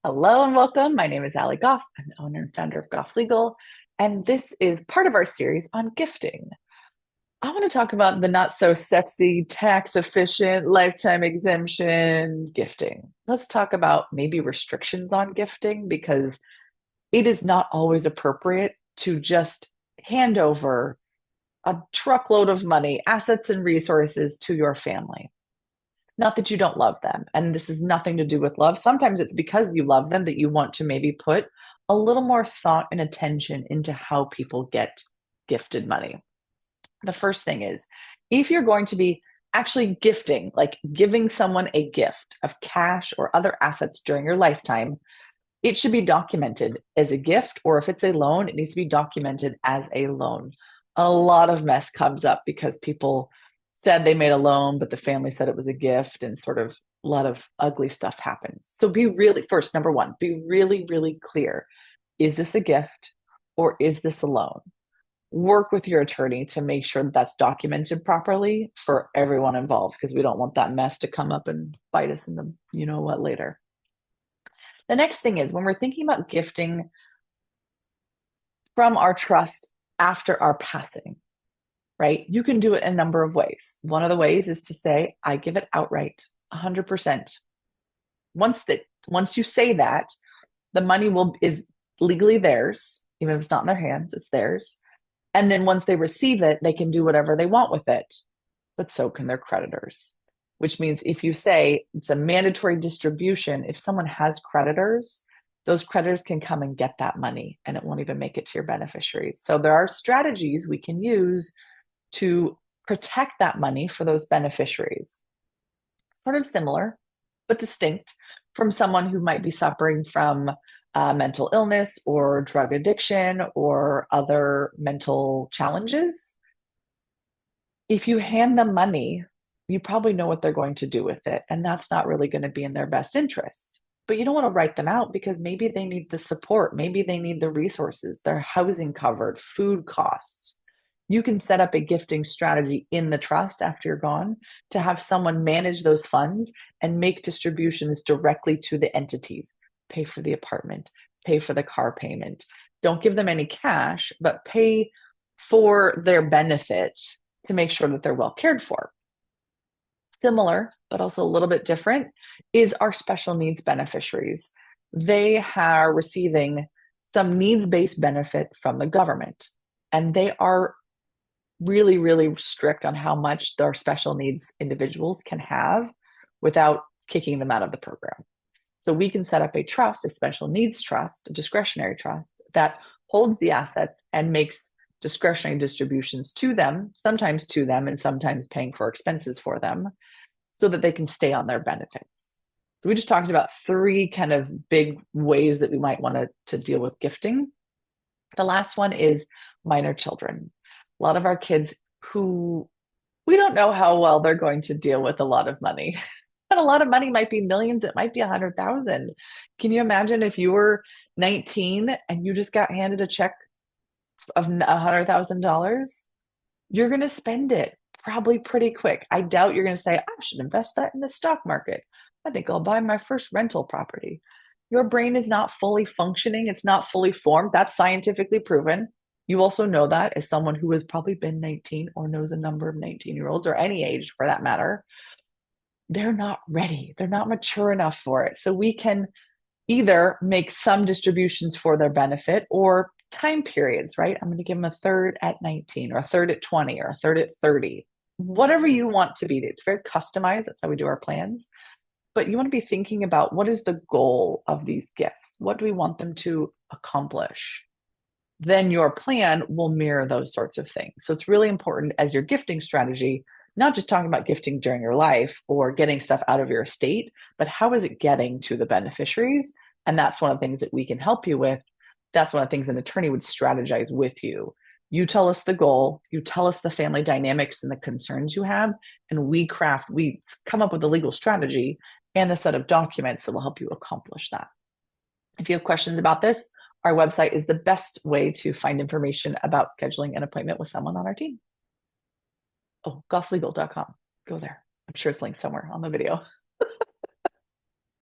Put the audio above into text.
Hello and welcome. My name is Ali Goff. I'm the owner and founder of Goff Legal, and this is part of our series on gifting. I want to talk about the not so sexy, tax efficient, lifetime exemption gifting. Let's talk about maybe restrictions on gifting because it is not always appropriate to just hand over a truckload of money, assets, and resources to your family. Not that you don't love them. And this has nothing to do with love. Sometimes it's because you love them that you want to maybe put a little more thought and attention into how people get gifted money. The first thing is if you're going to be actually gifting, like giving someone a gift of cash or other assets during your lifetime, it should be documented as a gift, or if it's a loan, it needs to be documented as a loan. A lot of mess comes up because people said they made a loan, but the family said it was a gift, and sort of a lot of ugly stuff happens. So be really, first, number one, be really, really clear. Is this a gift or is this a loan? Work with your attorney to make sure that that's documented properly for everyone involved because we don't want that mess to come up and bite us in the you know what later. The next thing is when we're thinking about gifting from our trust after our passing, right? You can do it a number of ways. One of the ways is to say, I give it outright, 100%. Once you say that, the money is legally theirs, even if it's not in their hands, it's theirs. And then once they receive it, they can do whatever they want with it, but so can their creditors. Which means if you say it's a mandatory distribution, if someone has creditors, those creditors can come and get that money and it won't even make it to your beneficiaries. So there are strategies we can use to protect that money for those beneficiaries. Sort of similar, but distinct from someone who might be suffering from mental illness or drug addiction or other mental challenges. If you hand them money, you probably know what they're going to do with it, and that's not really going to be in their best interest. But you don't want to write them out because maybe they need the support, maybe they need the resources, their housing covered, food costs. You can set up a gifting strategy in the trust after you're gone to have someone manage those funds and make distributions directly to the entities. Pay for the apartment, pay for the car payment. Don't give them any cash, but pay for their benefit to make sure that they're well cared for. Similar, but also a little bit different, is our special needs beneficiaries. They are receiving some needs based benefit from the government, and they are really, really strict on how much their special needs individuals can have without kicking them out of the program. So we can set up a trust, a special needs trust, a discretionary trust that holds the assets and makes discretionary distributions to them, sometimes to them, and sometimes paying for expenses for them so that they can stay on their benefits. So we just talked about three kind of big ways that we might want to deal with gifting. The last one is minor children. A lot of our kids who we don't know how well they're going to deal with a lot of money. But a lot of money might be millions, it might be 100,000. Can you imagine if you were 19 and you just got handed a check of $100,000? You're going to spend it probably pretty quick. I doubt you're going to say, I should invest that in the stock market. I think I'll buy my first rental property. Your brain is not fully functioning, it's not fully formed. That's scientifically proven. You also know that as someone who has probably been 19 or knows a number of 19-year-olds or any age for that matter. They're not ready. They're not mature enough for it. So we can either make some distributions for their benefit or time periods, right? I'm going to give them a third at 19 or a third at 20 or a third at 30, whatever you want to be. It's very customized. That's how we do our plans. But you want to be thinking about what is the goal of these gifts? What do we want them to accomplish? Then your plan will mirror those sorts of things. So it's really important as your gifting strategy, not just talking about gifting during your life or getting stuff out of your estate, but how is it getting to the beneficiaries? And that's one of the things that we can help you with. That's one of the things an attorney would strategize with you. You tell us the goal, you tell us the family dynamics and the concerns you have, and we come up with a legal strategy and a set of documents that will help you accomplish that. If you have questions about this, our website is the best way to find information about scheduling an appointment with someone on our team. Oh, gofflegal.com. Go there. I'm sure it's linked somewhere on the video.